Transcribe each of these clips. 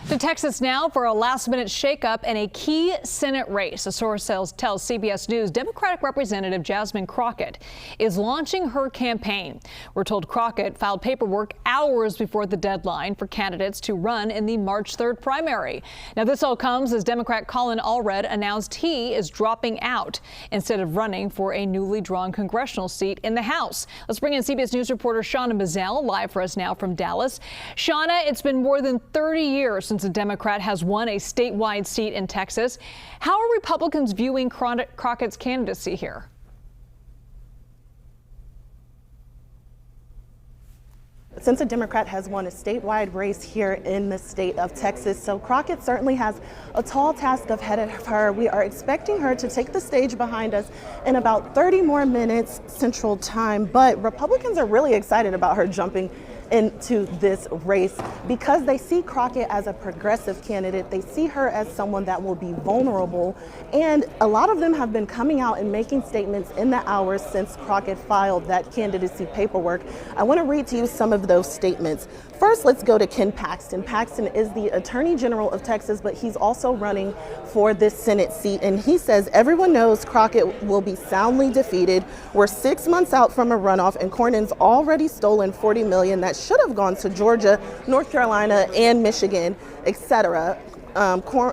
To Texas now for a last-minute shakeup in a key Senate race. A source tells CBS News Democratic Representative Jasmine Crockett is launching her campaign. We're told Crockett filed paperwork hours before the deadline for candidates to run in the March 3rd primary. Now, this all comes as Democrat Colin Allred announced he is dropping out instead of running for a newly drawn congressional seat in the House. Let's bring in CBS News reporter Shawna Mizelle live for us now from Dallas. Shawna, it's been more than 30 years since a Democrat has won a statewide seat in Texas. How are Republicans viewing Crockett's candidacy here? Since a Democrat has won a statewide race here in the state of Texas, so Crockett certainly has a tall task ahead of her. We are expecting her to take the stage behind us in about 30 more minutes Central Time, but Republicans are really excited about her jumping into this race because they see Crockett as a progressive candidate. They see her as someone that will be vulnerable, and a lot of them have been coming out and making statements in the hours since Crockett filed that candidacy paperwork. I want to read to you some of those statements. First, let's go to Ken Paxton. Paxton is the Attorney General of Texas, but he's also running for this Senate seat, and he says everyone knows Crockett will be soundly defeated. We're 6 months out from a runoff, and Cornyn's already stolen $40 million that should have gone to Georgia, North Carolina, and Michigan, etc.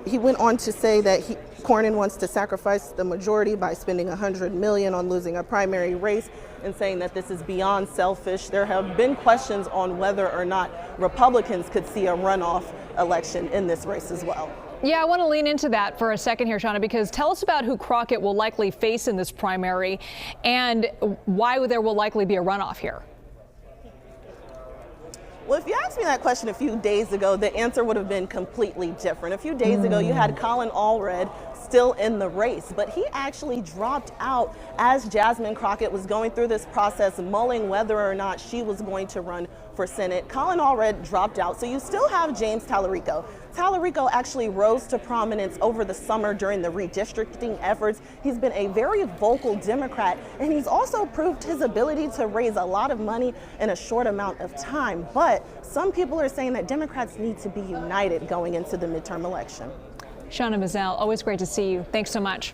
He went on to say that Cornyn wants to sacrifice the majority by spending $100 million on losing a primary race and saying that this is beyond selfish. There have been questions on whether or not Republicans could see a runoff election in this race as well. Yeah, I want to lean into that for a second here, Shawna, because tell us about who Crockett will likely face in this primary and why there will likely be a runoff here. Well, if you asked me that question a few days ago, the answer would have been completely different. A few days ago, you had Colin Allred still in the race, but he actually dropped out as Jasmine Crockett was going through this process, mulling whether or not she was going to run for Senate. Colin Allred dropped out, so you still have James Talarico. Talarico actually rose to prominence over the summer during the redistricting efforts. He's been a very vocal Democrat, and he's also proved his ability to raise a lot of money in a short amount of time. But some people are saying that Democrats need to be united going into the midterm election. Shawna Mizelle, always great to see you. Thanks so much.